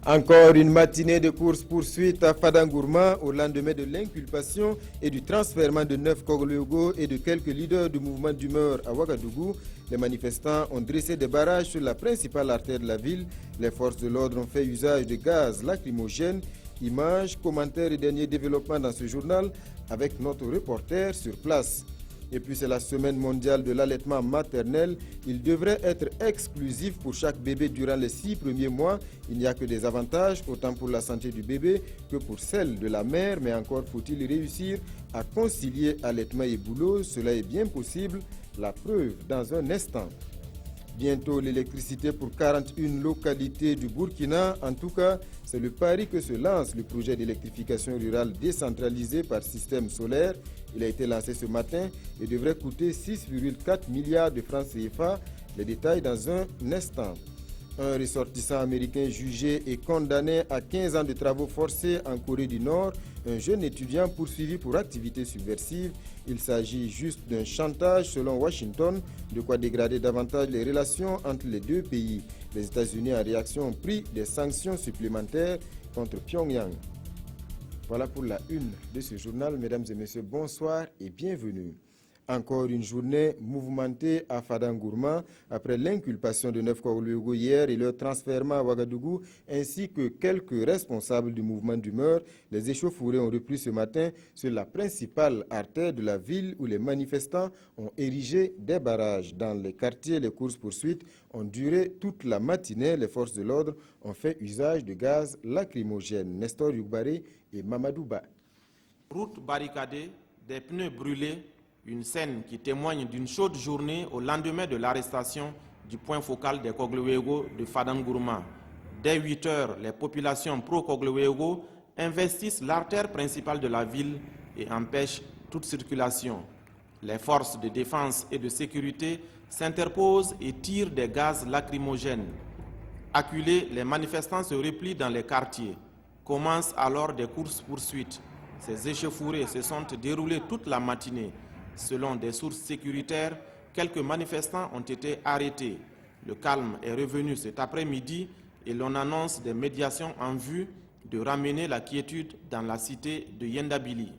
Encore une matinée de course-poursuite à Fadangourma au lendemain de l'inculpation et du transfèrement de 9 Kogloyogo et de quelques leaders du mouvement d'humeur à Ouagadougou. Les manifestants ont dressé des barrages sur la principale artère de la ville. Les forces de l'ordre ont fait usage de gaz lacrymogènes. Images, commentaires et derniers développements dans ce journal avec notre reporter sur place. Et puis c'est la semaine mondiale de l'allaitement maternel. Il devrait être exclusif pour chaque bébé durant les 6 premiers mois. Il n'y a que des avantages, autant pour la santé du bébé que pour celle de la mère. Mais encore faut-il réussir à concilier allaitement et boulot. Cela est bien possible. La preuve dans un instant. Bientôt l'électricité pour 41 localités du Burkina. En tout cas, c'est le pari que se lance le projet d'électrification rurale décentralisé par système solaire. Il a été lancé ce matin et devrait coûter 6,4 milliards de francs CFA. Les détails dans un instant. Un ressortissant américain jugé et condamné à 15 ans de travaux forcés en Corée du Nord. Un jeune étudiant poursuivi pour activité subversive. Il s'agit juste d'un chantage selon Washington, de quoi dégrader davantage les relations entre les deux pays. Les États-Unis en réaction ont pris des sanctions supplémentaires contre Pyongyang. Voilà pour la une de ce journal. Mesdames et messieurs, bonsoir et bienvenue. Encore une journée mouvementée à Fadangourma après l'inculpation de 9 Kogloyogo hier et leur transfèrement à Ouagadougou, ainsi que quelques responsables du mouvement d'humeur. Les échauffourées ont repris ce matin sur la principale artère de la ville où les manifestants ont érigé des barrages. Dans les quartiers, les courses-poursuites ont duré toute la matinée. Les forces de l'ordre ont fait usage de gaz lacrymogène. Nestor Yougbaré et Mamadou Ba. Route barricadée, des pneus brûlés. Une scène qui témoigne d'une chaude journée au lendemain de l'arrestation du point focal des Kogloyogo de Fadangourma. Dès 8 heures, les populations pro-Kogloyogo investissent l'artère principale de la ville et empêchent toute circulation. Les forces de défense et de sécurité s'interposent et tirent des gaz lacrymogènes. Acculés, les manifestants se replient dans les quartiers. Commencent alors des courses-poursuites. Ces échauffourées se sont déroulées toute la matinée. Selon des sources sécuritaires, quelques manifestants ont été arrêtés. Le calme est revenu cet après-midi et l'on annonce des médiations en vue de ramener la quiétude dans la cité de Yendabili.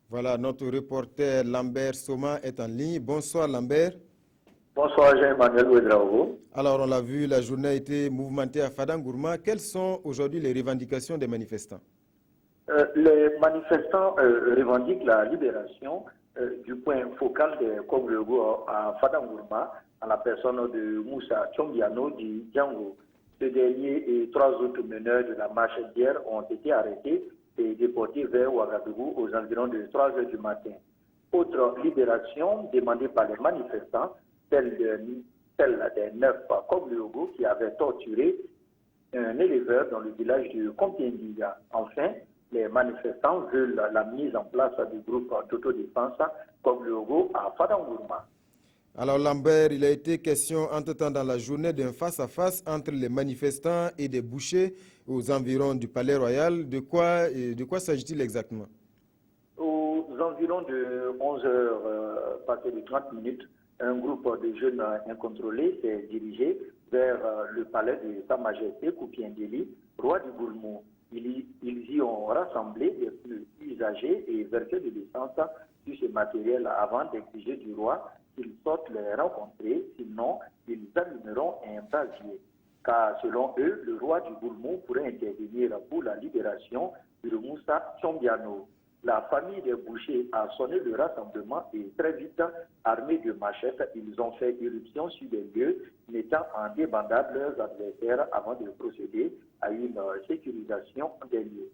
Voilà, notre reporter Lambert Soma est en ligne. Bonsoir Lambert. Bonsoir Jean-Emmanuel Ouedraogo. Alors on l'a vu, la journée a été mouvementée à Fadangourma. Quelles sont aujourd'hui les revendications des manifestants? Les manifestants revendiquent la libération du point focal des Kogloyogo à Fadangourma, en la personne de Moussa Tchombiano du Django. Ce dernier et 3 autres meneurs de la marche d'hier ont été arrêtés et déportés vers Ouagadougou aux environs de 3 heures du matin. Autre libération demandée par les manifestants, celle des 9 Kogloyogo qui avaient torturé un éleveur dans le village de Kompiendiga. Enfin, les manifestants veulent la mise en place du groupe d'autodéfense Kogloyogo à Fadangourma. Alors Lambert, il a été question entre-temps dans la journée d'un face-à-face entre les manifestants et des bouchers aux environs du Palais Royal. De quoi s'agit-il exactement? Aux environs de 11 heures, passé de 30 minutes, un groupe de jeunes incontrôlés s'est dirigé vers le palais de Sa Majesté Kupiendeli, roi du Goulmou. Ils y ont rassemblé des pneus usagés et versé de l'essence sur ce matériel avant d'exiger du roi qu'ils sortent les rencontrer, sinon ils allumeront un brasier. Car selon eux, le roi du Goulmou pourrait intervenir pour la libération de Moussa Tchombiano. La famille des bouchers a sonné le rassemblement et très vite, armés de machettes, ils ont fait irruption sur les lieux, mettant en débandade leurs adversaires avant de procéder à une sécurisation des lieux.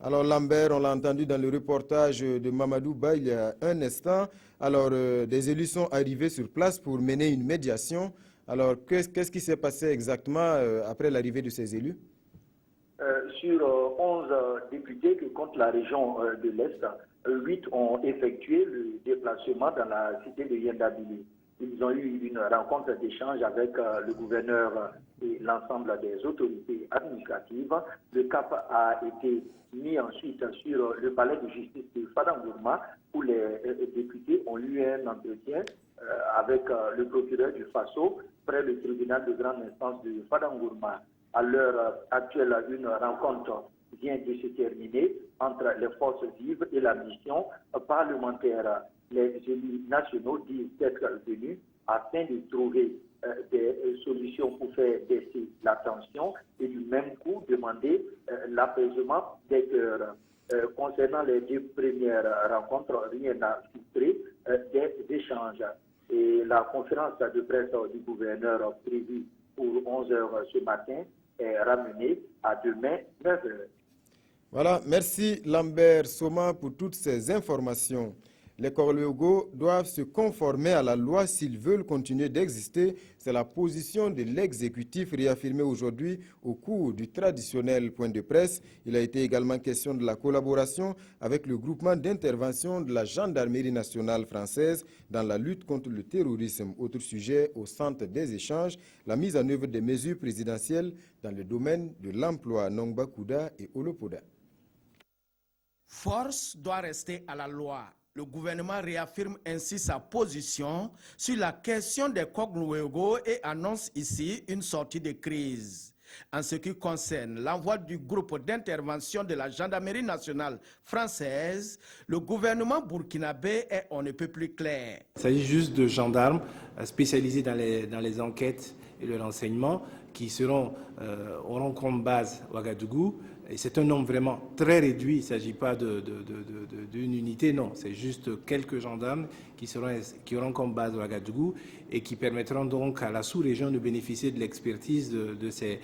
Alors Lambert, on l'a entendu dans le reportage de Mamadou Ba il y a un instant. Alors des élus sont arrivés sur place pour mener une médiation. Alors qu'est-ce qui s'est passé exactement après l'arrivée de ces élus? Sur 11 députés que compte la région de l'Est, 8 ont effectué le déplacement dans la cité de Yendabili. Ils ont eu une rencontre d'échange avec le gouverneur et l'ensemble des autorités administratives. Le cap a été mis ensuite sur le palais de justice de Fadangourma où les députés ont eu un entretien avec le procureur du Faso près du tribunal de grande instance de Fadangourma. À l'heure actuelle, une rencontre vient de se terminer entre les forces vives et la mission parlementaire. Les élus nationaux disent être venus afin de trouver des solutions pour faire baisser la tension et du même coup demander l'apaisement des cœurs. Concernant les deux premières rencontres, rien n'a filtré des échanges. Et la conférence de presse du gouverneur prévue pour 11 h ce matin est ramenée à demain 9 h. Voilà, merci Lambert Soma pour toutes ces informations. Les Korluogo doivent se conformer à la loi s'ils veulent continuer d'exister. C'est la position de l'exécutif réaffirmée aujourd'hui au cours du traditionnel point de presse. Il a été également question de la collaboration avec le groupement d'intervention de la Gendarmerie nationale française dans la lutte contre le terrorisme. Autre sujet au centre des échanges, la mise en œuvre des mesures présidentielles dans le domaine de l'emploi. Nongba Kouda et Olopoda. Force doit rester à la loi. Le gouvernement réaffirme ainsi sa position sur la question des Kogluego et annonce ici une sortie de crise. En ce qui concerne l'envoi du groupe d'intervention de la Gendarmerie nationale française, le gouvernement burkinabé est on ne peut plus clair. Il s'agit juste de gendarmes spécialisés dans les enquêtes et le renseignement qui auront comme base Ouagadougou. Et c'est un nombre vraiment très réduit, il ne s'agit pas d'une unité, non. C'est juste quelques gendarmes qui auront comme base Ouagadougou et qui permettront donc à la sous-région de bénéficier de l'expertise de ces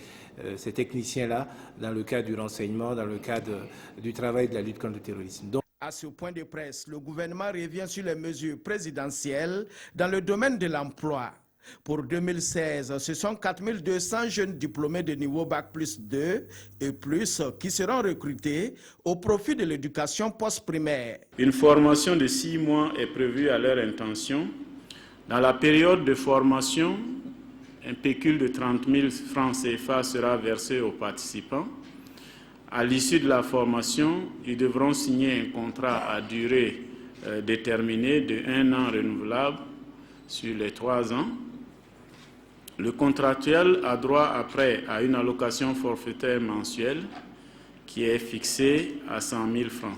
techniciens-là dans le cadre du renseignement, dans le cadre du travail de la lutte contre le terrorisme. Donc, à ce point de presse, le gouvernement revient sur les mesures présidentielles dans le domaine de l'emploi. Pour 2016, ce sont 4200 jeunes diplômés de niveau Bac plus 2 et plus qui seront recrutés au profit de l'éducation post-primaire. Une formation de 6 mois est prévue à leur intention. Dans la période de formation, un pécule de 30 000 francs CFA sera versé aux participants. À l'issue de la formation, ils devront signer un contrat à durée déterminée de 1 an renouvelable sur les 3 ans. Le contractuel a droit après à une allocation forfaitaire mensuelle qui est fixée à 100 000 francs.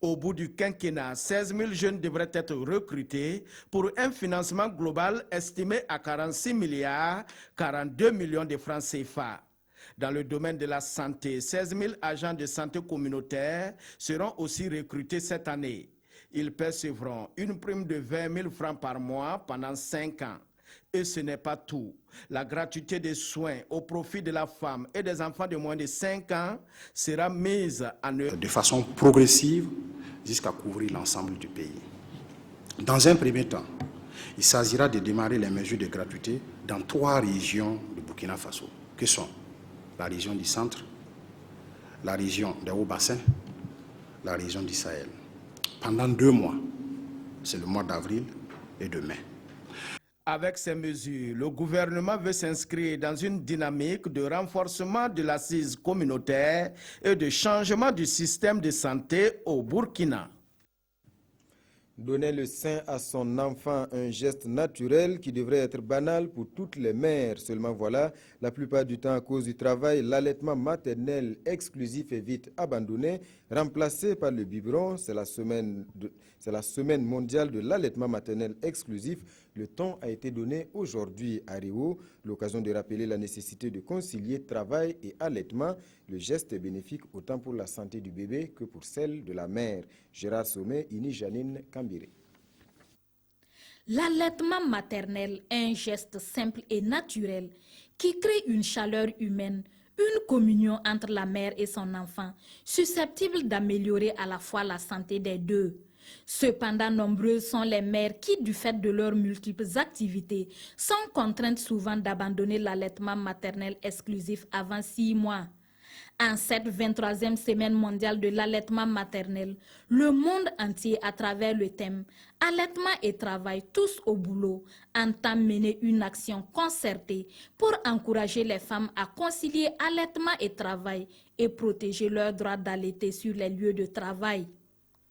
Au bout du quinquennat, 16 000 jeunes devraient être recrutés pour un financement global estimé à 46 milliards 42 millions de francs CFA. Dans le domaine de la santé, 16 000 agents de santé communautaire seront aussi recrutés cette année. Ils percevront une prime de 20 000 francs par mois pendant 5 ans. Et ce n'est pas tout. La gratuité des soins au profit de la femme et des enfants de moins de 5 ans sera mise en œuvre de façon progressive jusqu'à couvrir l'ensemble du pays. Dans un premier temps, il s'agira de démarrer les mesures de gratuité dans 3 régions de Burkina Faso, que sont la région du centre, la région des Hauts-Bassins, la région du Sahel. Pendant 2 mois, c'est le mois d'avril et de mai. Avec ces mesures, le gouvernement veut s'inscrire dans une dynamique de renforcement de l'assise communautaire et de changement du système de santé au Burkina. Donner le sein à son enfant, un geste naturel qui devrait être banal pour toutes les mères. Seulement voilà, la plupart du temps à cause du travail, l'allaitement maternel exclusif est vite abandonné, remplacé par le biberon. C'est la semaine mondiale de l'allaitement maternel exclusif. Le ton a été donné aujourd'hui à Rio, l'occasion de rappeler la nécessité de concilier travail et allaitement. Le geste est bénéfique autant pour la santé du bébé que pour celle de la mère. Gérard Sommet, Ini Janine Kambiré. L'allaitement maternel est un geste simple et naturel qui crée une chaleur humaine, une communion entre la mère et son enfant, susceptible d'améliorer à la fois la santé des deux. Cependant, nombreuses sont les mères qui, du fait de leurs multiples activités, sont contraintes souvent d'abandonner l'allaitement maternel exclusif avant 6 mois. En cette 23e semaine mondiale de l'allaitement maternel, le monde entier, à travers le thème « Allaitement et travail, tous au boulot », entend mener une action concertée pour encourager les femmes à concilier allaitement et travail et protéger leur droit d'allaiter sur les lieux de travail.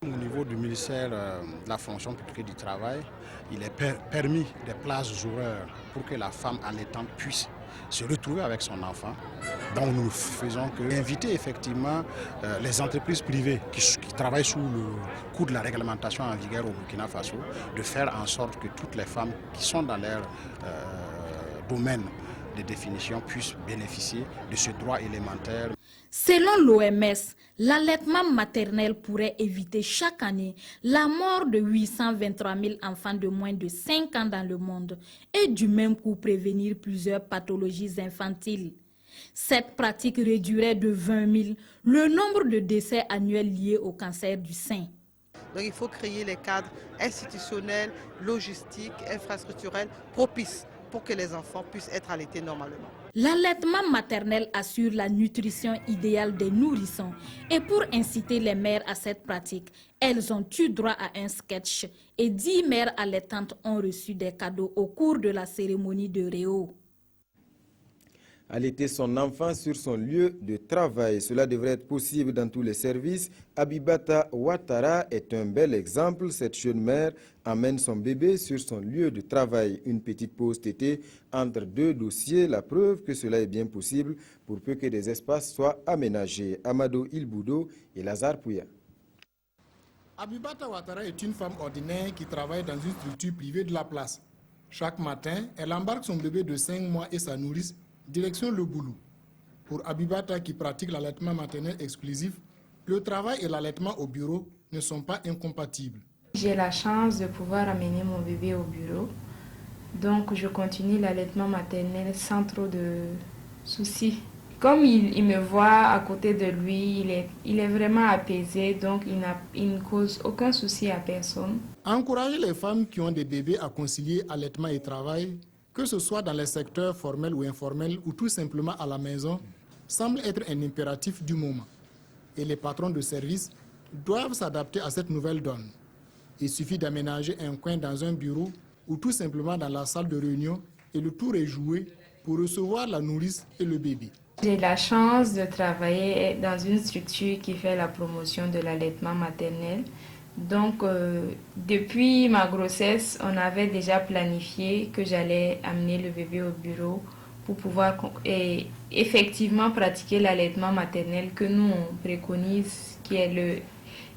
Au niveau du ministère de la fonction publique et du travail, il est permis des places horaires pour que la femme allaitante puisse se retrouver avec son enfant. Donc nous ne faisons que inviter effectivement les entreprises privées qui travaillent sous le coup de la réglementation en vigueur au Burkina Faso de faire en sorte que toutes les femmes qui sont dans leur domaine de définition puissent bénéficier de ce droit élémentaire. Selon l'OMS, l'allaitement maternel pourrait éviter chaque année la mort de 823 000 enfants de moins de 5 ans dans le monde et du même coup prévenir plusieurs pathologies infantiles. Cette pratique réduirait de 20 000 le nombre de décès annuels liés au cancer du sein. Donc il faut créer les cadres institutionnels, logistiques, infrastructurels propices pour que les enfants puissent être allaités normalement. L'allaitement maternel assure la nutrition idéale des nourrissons et pour inciter les mères à cette pratique, elles ont eu droit à un sketch et 10 mères allaitantes ont reçu des cadeaux au cours de la cérémonie de Réo. Allaiter son enfant sur son lieu de travail. Cela devrait être possible dans tous les services. Abibata Ouattara est un bel exemple. Cette jeune mère amène son bébé sur son lieu de travail. Une petite pause tétée entre deux dossiers. La preuve que cela est bien possible pour peu que des espaces soient aménagés. Amado Ilboudo et Lazare Pouya. Abibata Ouattara est une femme ordinaire qui travaille dans une structure privée de la place. Chaque matin, elle embarque son bébé de 5 mois et sa nourrice direction le boulot. Pour Abibata qui pratique l'allaitement maternel exclusif, le travail et l'allaitement au bureau ne sont pas incompatibles. J'ai la chance de pouvoir amener mon bébé au bureau, donc je continue l'allaitement maternel sans trop de soucis. Comme il me voit à côté de lui, il est vraiment apaisé, donc il ne cause aucun souci à personne. Encourager les femmes qui ont des bébés à concilier allaitement et travail, que ce soit dans les secteurs formels ou informels ou tout simplement à la maison, semble être un impératif du moment. Et les patrons de service doivent s'adapter à cette nouvelle donne. Il suffit d'aménager un coin dans un bureau ou tout simplement dans la salle de réunion et le tour est joué pour recevoir la nourrice et le bébé. J'ai la chance de travailler dans une structure qui fait la promotion de l'allaitement maternel. Donc, depuis ma grossesse, on avait déjà planifié que j'allais amener le bébé au bureau pour pouvoir effectivement pratiquer l'allaitement maternel que nous on préconise, qui est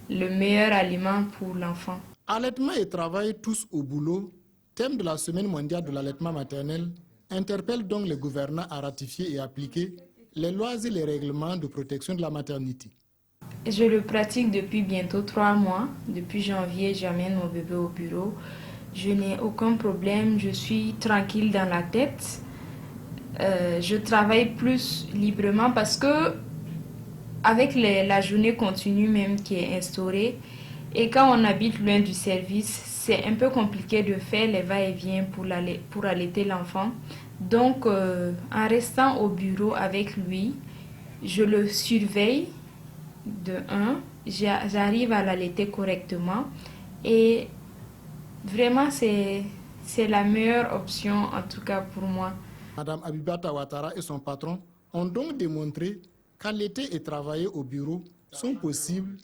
le meilleur aliment pour l'enfant. Allaitement et travail tous au boulot, thème de la Semaine mondiale de l'allaitement maternel, interpelle donc les gouvernants à ratifier et appliquer les lois et les règlements de protection de la maternité. Je le pratique depuis bientôt 3 mois. Depuis janvier, j'amène mon bébé au bureau. Je n'ai aucun problème, je suis tranquille dans la tête. Je travaille plus librement parce que avec la journée continue même qui est instaurée et quand on habite loin du service, c'est un peu compliqué de faire les va-et-vient pour allaiter l'enfant. Donc, en restant au bureau avec lui, je le surveille. De 1, j'arrive à l'allaiter correctement et vraiment c'est la meilleure option en tout cas pour moi. Madame Abibata Ouattara et son patron ont donc démontré qu'allaiter et travailler au bureau sont possibles.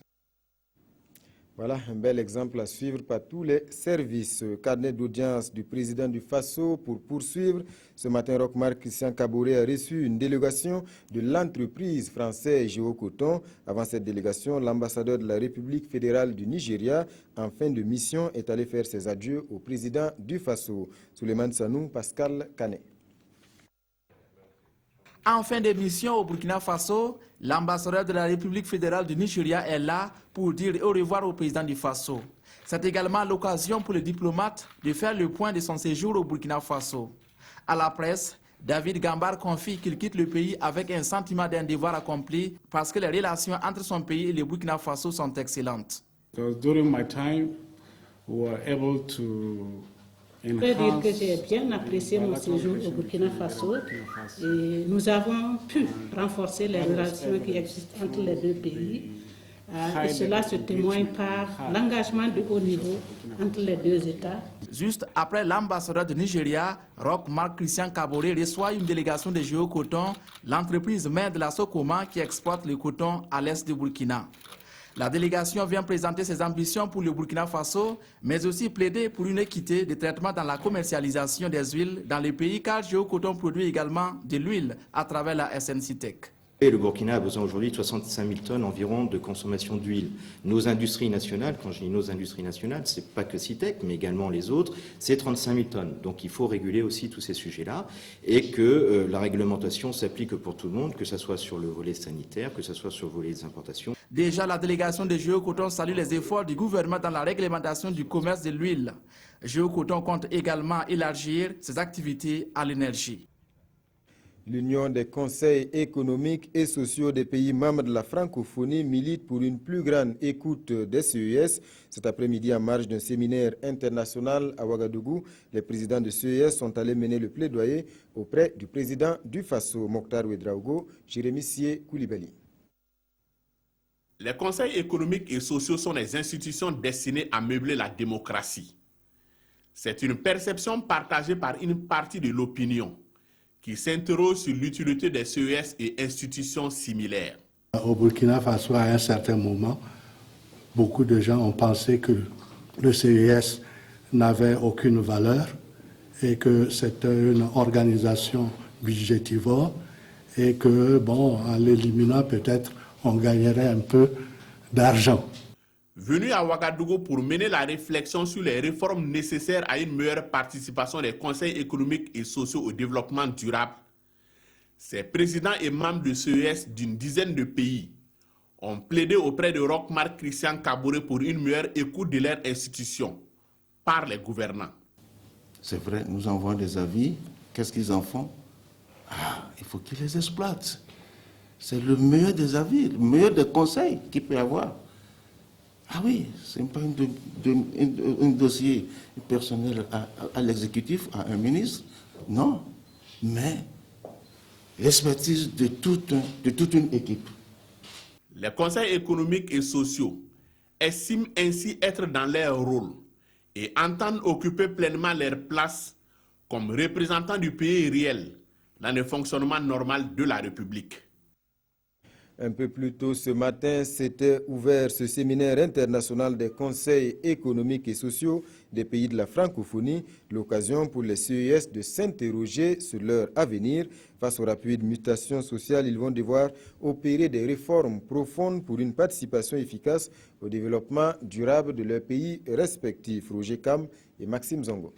Voilà un bel exemple à suivre par tous les services. Carnet d'audience du président du Faso pour poursuivre. Ce matin, Roch-Marc Christian Kaboré a reçu une délégation de l'entreprise française Géocoton. Avant cette délégation, l'ambassadeur de la République fédérale du Nigeria, en fin de mission, est allé faire ses adieux au président du Faso. Souleymane Sanou, Pascal Canet. En fin de mission au Burkina Faso, l'ambassadeur de la République fédérale du Nigeria est là pour dire au revoir au président du Faso. C'est également l'occasion pour le diplomate de faire le point de son séjour au Burkina Faso. À la presse, David Gambar confie qu'il quitte le pays avec un sentiment d'un devoir accompli parce que les relations entre son pays et le Burkina Faso sont excellentes. During my time, we were able to Je peux dire que j'ai bien apprécié mon séjour au Burkina Faso et nous avons pu renforcer les relations qui existent entre les deux pays et cela se témoigne par l'engagement de haut niveau entre les deux États. Juste après l'ambassadeur du Nigeria, Roch-Marc Christian Kaboré reçoit une délégation de Géocoton, l'entreprise mère de la Sokoma qui exploite le coton à l'est du Burkina. La délégation vient présenter ses ambitions pour le Burkina Faso, mais aussi plaider pour une équité de traitement dans la commercialisation des huiles dans le pays, car Géocoton produit également de l'huile à travers la SNCTEC. Et le Burkina a besoin aujourd'hui de 65 000 tonnes environ de consommation d'huile. Nos industries nationales, quand je dis nos industries nationales, ce n'est pas que CITEC, mais également les autres, c'est 35 000 tonnes. Donc il faut réguler aussi tous ces sujets-là et que la réglementation s'applique pour tout le monde, que ce soit sur le volet sanitaire, que ce soit sur le volet des importations. Déjà, la délégation de Géocoton salue les efforts du gouvernement dans la réglementation du commerce de l'huile. Géocoton compte également élargir ses activités à l'énergie. L'Union des conseils économiques et sociaux des pays membres de la francophonie milite pour une plus grande écoute des CES. Cet après-midi, en marge d'un séminaire international à Ouagadougou, les présidents de CES sont allés mener le plaidoyer auprès du président du Faso, Mokhtar Ouedraogo, Jérémy Sié Koulibaly. Les conseils économiques et sociaux sont des institutions destinées à meubler la démocratie. C'est une perception partagée par une partie de l'opinion qui s'interroge sur l'utilité des CES et institutions similaires. Au Burkina Faso, à un certain moment, beaucoup de gens ont pensé que le CES n'avait aucune valeur et que c'était une organisation budgétivore et que, bon, en l'éliminant, peut-être, on gagnerait un peu d'argent. Venu à Ouagadougou pour mener la réflexion sur les réformes nécessaires à une meilleure participation des conseils économiques et sociaux au développement durable, ces présidents et membres de CES d'une dizaine de pays ont plaidé auprès de Roch-Marc Christian Kaboré pour une meilleure écoute de leurs institutions par les gouvernants. C'est vrai, nous envoyons des avis. Qu'est-ce qu'ils en font? Il faut qu'ils les exploitent. C'est le meilleur des avis, le meilleur des conseils qu'il peut y avoir. Ah oui, ce n'est pas un dossier personnel à l'exécutif, à un ministre, non, mais l'expertise de toute une équipe. Les conseils économiques et sociaux estiment ainsi être dans leur rôle et entendent occuper pleinement leur place comme représentants du pays réel dans le fonctionnement normal de la République. Un peu plus tôt ce matin, s'était ouvert ce séminaire international des conseils économiques et sociaux des pays de la francophonie, l'occasion pour les CES de s'interroger sur leur avenir. Face aux rapides mutations sociales, ils vont devoir opérer des réformes profondes pour une participation efficace au développement durable de leurs pays respectifs. Roger Kam et Maxime Zongo.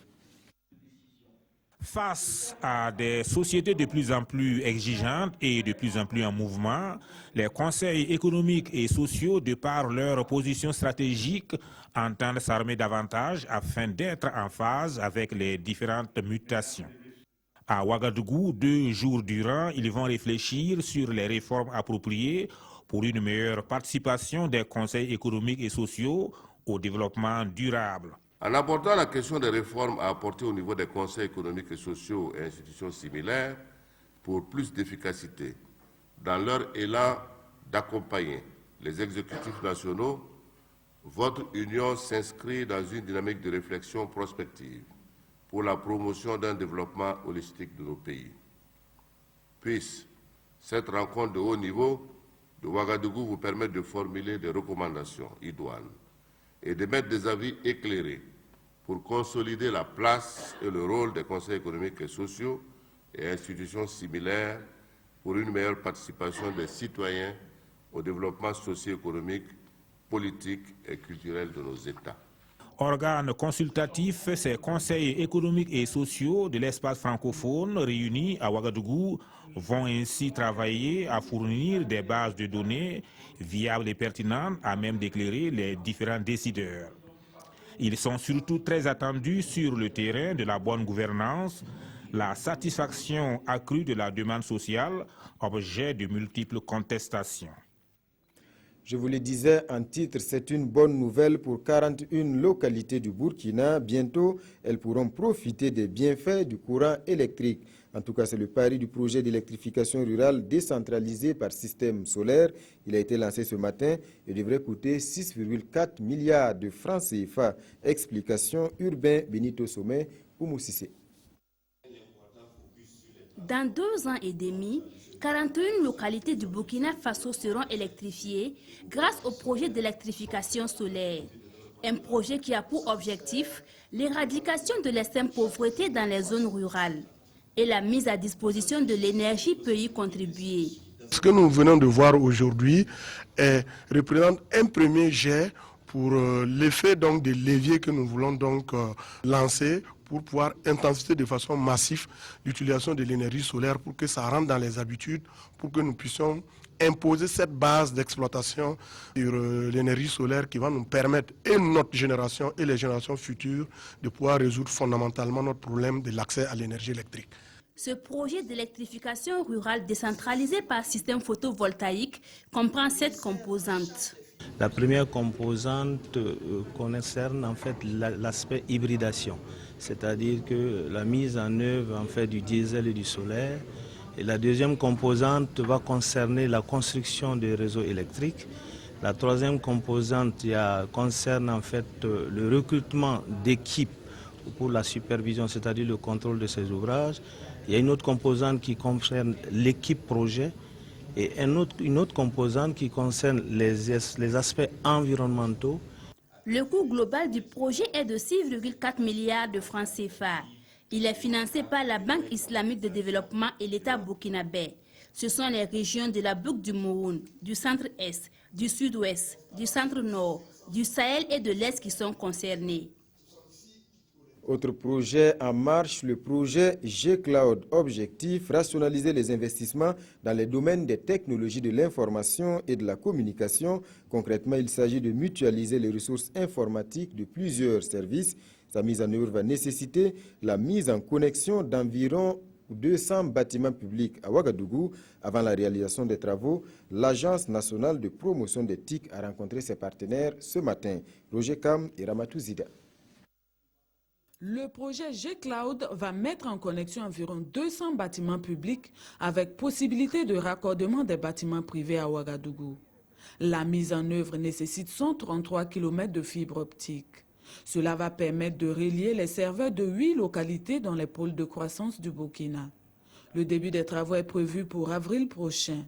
Face à des sociétés de plus en plus exigeantes et de plus en plus en mouvement, les conseils économiques et sociaux, de par leur position stratégique, entendent s'armer davantage afin d'être en phase avec les différentes mutations. À Ouagadougou, 2 jours durant, ils vont réfléchir sur les réformes appropriées pour une meilleure participation des conseils économiques et sociaux au développement durable. En abordant la question des réformes à apporter au niveau des conseils économiques et sociaux et institutions similaires pour plus d'efficacité, dans leur élan d'accompagner les exécutifs nationaux, votre union s'inscrit dans une dynamique de réflexion prospective pour la promotion d'un développement holistique de nos pays. Puisse cette rencontre de haut niveau de Ouagadougou vous permettre de formuler des recommandations idoines et d'émettre des avis éclairés pour consolider la place et le rôle des conseils économiques et sociaux et institutions similaires pour une meilleure participation des citoyens au développement socio-économique, politique et culturel de nos États. Organes consultatifs, ces conseils économiques et sociaux de l'espace francophone réunis à Ouagadougou vont ainsi travailler à fournir des bases de données viables et pertinentes à même d'éclairer les différents décideurs. Ils sont surtout très attendus sur le terrain de la bonne gouvernance, la satisfaction accrue de la demande sociale, objet de multiples contestations. Je vous le disais en titre, c'est une bonne nouvelle pour 41 localités du Burkina. Bientôt, elles pourront profiter des bienfaits du courant électrique. En tout cas, c'est le pari du projet d'électrification rurale décentralisé par système solaire. Il a été lancé ce matin et devrait coûter 6,4 milliards de francs CFA. Explication Urbain Benito Sommet ou Moussissé. Dans 2 ans et demi, 41 localités du Burkina Faso seront électrifiées grâce au projet d'électrification solaire. Un projet qui a pour objectif l'éradication de l'extrême pauvreté dans les zones rurales. Et la mise à disposition de l'énergie peut y contribuer. Ce que nous venons de voir aujourd'hui représente un premier jet pour l'effet des leviers que nous voulons lancer pour pouvoir intensifier de façon massive l'utilisation de l'énergie solaire pour que ça rentre dans les habitudes, pour que nous puissions imposer cette base d'exploitation sur l'énergie solaire qui va nous permettre, et notre génération et les générations futures, de pouvoir résoudre fondamentalement notre problème de l'accès à l'énergie électrique. Ce projet d'électrification rurale décentralisé par système photovoltaïque comprend 7 composantes. La première composante concerne en fait l'aspect hybridation, c'est-à-dire que la mise en œuvre en fait du diesel et du solaire. Et la deuxième composante va concerner la construction des réseaux électriques. La troisième composante concerne en fait le recrutement d'équipes pour la supervision, c'est-à-dire le contrôle de ces ouvrages. Il y a une autre composante qui concerne l'équipe projet et une autre composante qui concerne les aspects environnementaux. Le coût global du projet est de 6,4 milliards de francs CFA. Il est financé par la Banque islamique de développement et l'État burkinabé. Ce sont les régions de la boucle du Mouhoun, du centre-est, du sud-ouest, du centre-nord, du Sahel et de l'Est qui sont concernés. Autre projet en marche, le projet G-Cloud. Objectif, rationaliser les investissements dans les domaines des technologies de l'information et de la communication. Concrètement, il s'agit de mutualiser les ressources informatiques de plusieurs services. Sa mise en œuvre va nécessiter la mise en connexion d'environ 200 bâtiments publics à Ouagadougou. Avant la réalisation des travaux, l'Agence nationale de promotion des TIC a rencontré ses partenaires ce matin. Roger Kam et Ramatou Zida. Le projet G-Cloud va mettre en connexion environ 200 bâtiments publics avec possibilité de raccordement des bâtiments privés à Ouagadougou. La mise en œuvre nécessite 133 km de fibres optiques. Cela va permettre de relier les serveurs de 8 localités dans les pôles de croissance du Burkina. Le début des travaux est prévu pour avril prochain.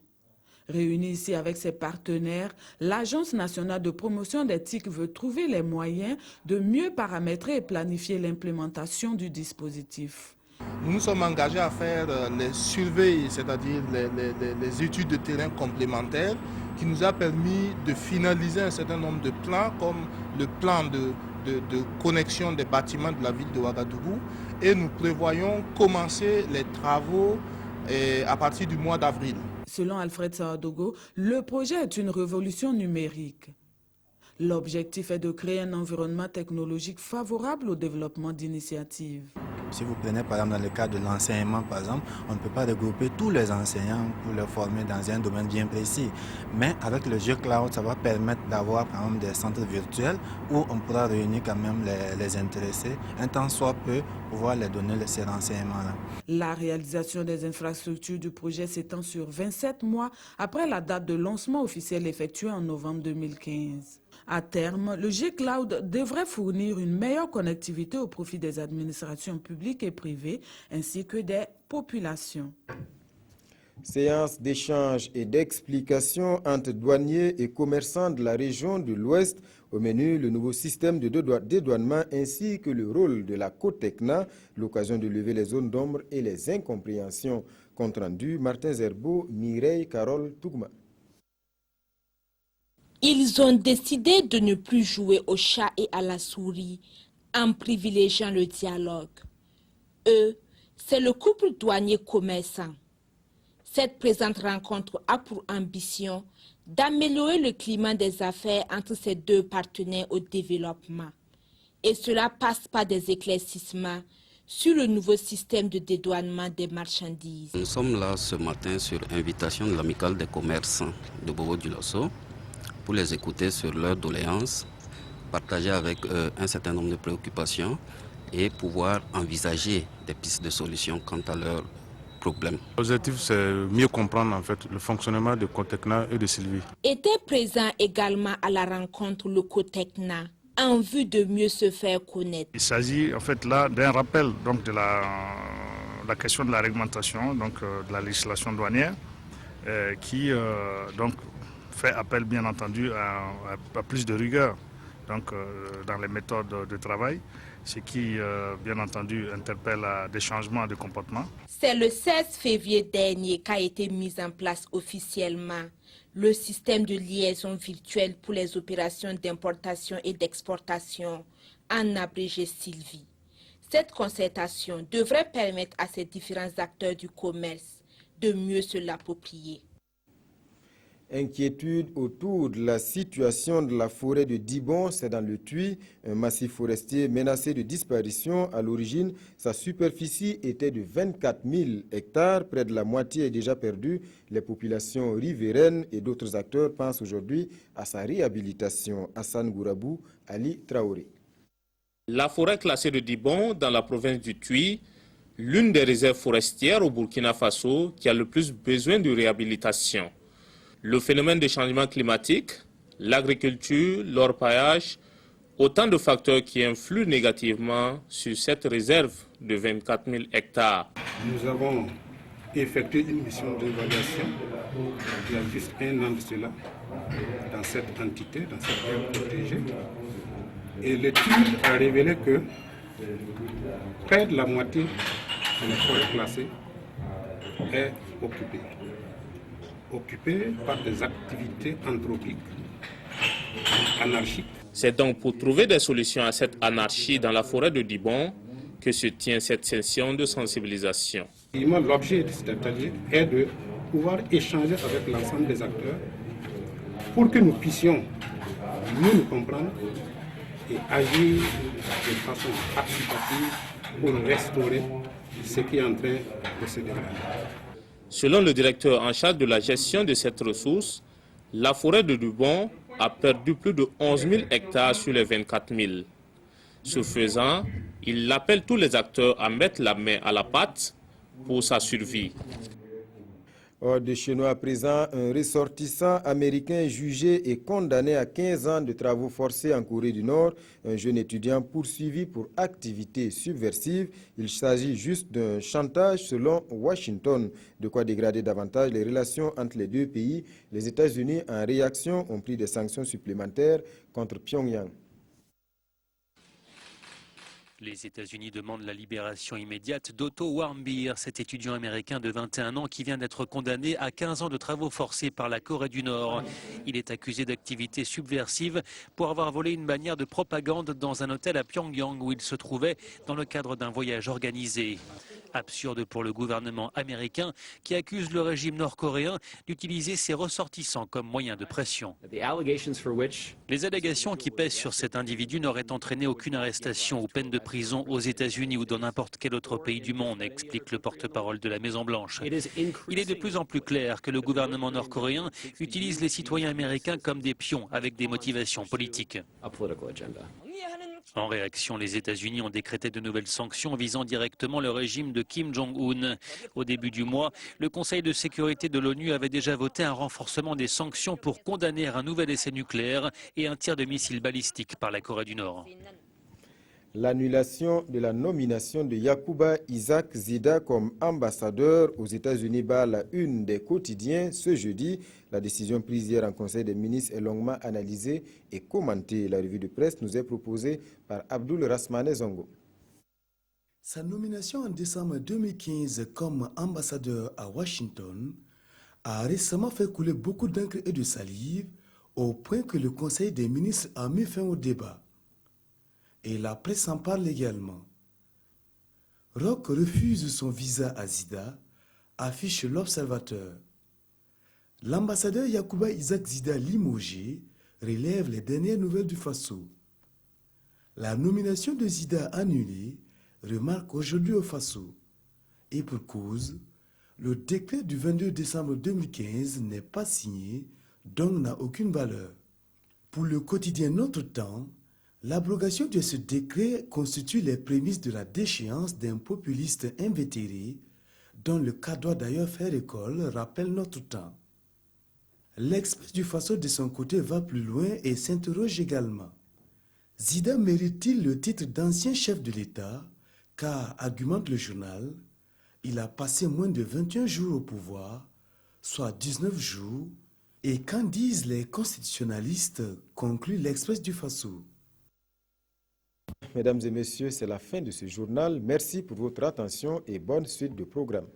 Réunie ici avec ses partenaires, l'Agence nationale de promotion des TIC veut trouver les moyens de mieux paramétrer et planifier l'implémentation du dispositif. Nous nous sommes engagés à faire les surveilles, c'est-à-dire les études de terrain complémentaires, qui nous a permis de finaliser un certain nombre de plans, comme le plan de connexion des bâtiments de la ville de Ouagadougou. Et nous prévoyons commencer les travaux à partir du mois d'avril. Selon Alfred Sawadogo, le projet est une révolution numérique. L'objectif est de créer un environnement technologique favorable au développement d'initiatives. Si vous prenez par exemple dans le cas de l'enseignement, par exemple, on ne peut pas regrouper tous les enseignants pour les former dans un domaine bien précis. Mais avec le G-Cloud, ça va permettre d'avoir par exemple des centres virtuels où on pourra réunir quand même les intéressés, un temps soit peu, pouvoir les donner ces renseignements-là. La réalisation des infrastructures du projet s'étend sur 27 mois après la date de lancement officiel effectuée en novembre 2015. À terme, le G-Cloud devrait fournir une meilleure connectivité au profit des administrations publiques et privées ainsi que des populations. Séance d'échange et d'explication entre douaniers et commerçants de la région de l'Ouest. Au menu, le nouveau système de dédouanement ainsi que le rôle de la COTECNA, l'occasion de lever les zones d'ombre et les incompréhensions. Compte rendu, Martin Zerbo, Mireille Carole Tougma. Ils ont décidé de ne plus jouer au chat et à la souris en privilégiant le dialogue. Eux, c'est le couple douanier-commerçant. Cette présente rencontre a pour ambition d'améliorer le climat des affaires entre ces deux partenaires au développement. Et cela passe par des éclaircissements sur le nouveau système de dédouanement des marchandises. Nous sommes là ce matin sur invitation de l'amicale des commerçants de Bobo-Dioulasso pour les écouter sur leurs doléances, partager avec eux un certain nombre de préoccupations et pouvoir envisager des pistes de solutions quant à leurs problèmes. L'objectif, c'est mieux comprendre en fait le fonctionnement de COTECNA et de Sylvie. Était présent également à la rencontre le COTECNA en vue de mieux se faire connaître. Il s'agit en fait là d'un rappel donc de la la question de la réglementation, donc de la législation douanière, qui donc fait appel bien entendu à plus de rigueur donc, dans les méthodes de travail, ce qui bien entendu interpelle à des changements de comportement. C'est le 16 février dernier qu'a été mis en place officiellement le système de liaison virtuelle pour les opérations d'importation et d'exportation, en abrégé Sylvie. Cette concertation devrait permettre à ces différents acteurs du commerce de mieux se l'approprier. Inquiétude autour de la situation de la forêt de Dibon, c'est dans le Tuy, un massif forestier menacé de disparition. À l'origine, sa superficie était de 24 000 hectares, près de la moitié est déjà perdue. Les populations riveraines et d'autres acteurs pensent aujourd'hui à sa réhabilitation. Hassan Gourabou, Ali Traoré. La forêt classée de Dibon, dans la province du Tuy, l'une des réserves forestières au Burkina Faso qui a le plus besoin de réhabilitation. Le phénomène de changement climatique, l'agriculture, l'orpaillage, autant de facteurs qui influent négativement sur cette réserve de 24 000 hectares. Nous avons effectué une mission d'évaluation il y a juste un an de cela dans cette entité, dans cette aire protégée. Et l'étude a révélé que près de la moitié de la forêt classée est occupée par des activités anthropiques, anarchiques. C'est donc pour trouver des solutions à cette anarchie dans la forêt de Dibon que se tient cette session de sensibilisation. L'objet de cet atelier est de pouvoir échanger avec l'ensemble des acteurs pour que nous puissions nous comprendre et agir de façon participative pour restaurer ce qui est en train de se dégrader. Selon le directeur en charge de la gestion de cette ressource, la forêt de Dibon a perdu plus de 11 000 hectares sur les 24 000. Ce faisant, il appelle tous les acteurs à mettre la main à la pâte pour sa survie. Hors de chez nous à présent, un ressortissant américain jugé et condamné à 15 ans de travaux forcés en Corée du Nord, un jeune étudiant poursuivi pour activité subversive. Il s'agit juste d'un chantage selon Washington, de quoi dégrader davantage les relations entre les deux pays. Les États-Unis, en réaction, ont pris des sanctions supplémentaires contre Pyongyang. Les États-Unis demandent la libération immédiate d'Otto Warmbier, cet étudiant américain de 21 ans qui vient d'être condamné à 15 ans de travaux forcés par la Corée du Nord. Il est accusé d'activité subversive pour avoir volé une bannière de propagande dans un hôtel à Pyongyang où il se trouvait dans le cadre d'un voyage organisé. Absurde pour le gouvernement américain qui accuse le régime nord-coréen d'utiliser ses ressortissants comme moyen de pression. Les allégations qui pèsent sur cet individu n'auraient entraîné aucune arrestation ou peine de prison aux États-Unis ou dans n'importe quel autre pays du monde, explique le porte-parole de la Maison-Blanche. Il est de plus en plus clair que le gouvernement nord-coréen utilise les citoyens américains comme des pions avec des motivations politiques. En réaction, les États-Unis ont décrété de nouvelles sanctions visant directement le régime de Kim Jong-un. Au début du mois, le Conseil de sécurité de l'ONU avait déjà voté un renforcement des sanctions pour condamner un nouvel essai nucléaire et un tir de missiles balistiques par la Corée du Nord. L'annulation de la nomination de Yacouba Isaac Zida comme ambassadeur aux États-Unis bat la une des quotidiens ce jeudi. La décision prise hier en Conseil des ministres est longuement analysée et commentée. La revue de presse nous est proposée par Abdoul Rasmane Zongo. Sa nomination en décembre 2015 comme ambassadeur à Washington a récemment fait couler beaucoup d'encre et de salive au point que le Conseil des ministres a mis fin au débat. Et la presse en parle également. Roch refuse son visa à Zida, affiche l'Observateur. L'ambassadeur Yacouba Isaac Zida limogé relève les dernières nouvelles du Faso. La nomination de Zida annulée remarque aujourd'hui au Faso. Et pour cause, le décret du 22 décembre 2015 n'est pas signé, donc n'a aucune valeur. Pour le quotidien Notre Temps, l'abrogation de ce décret constitue les prémices de la déchéance d'un populiste invétéré, dont le cas doit d'ailleurs faire école, rappelle Notre Temps. L'Express du Faso de son côté va plus loin et s'interroge également. Zida mérite-t-il le titre d'ancien chef de l'État, car, argumente le journal, Il a passé moins de 21 jours au pouvoir, soit 19 jours, et qu'en disent les constitutionnalistes, conclut l'Express du Faso. Mesdames et messieurs, c'est la fin de ce journal. Merci pour votre attention et bonne suite de programme.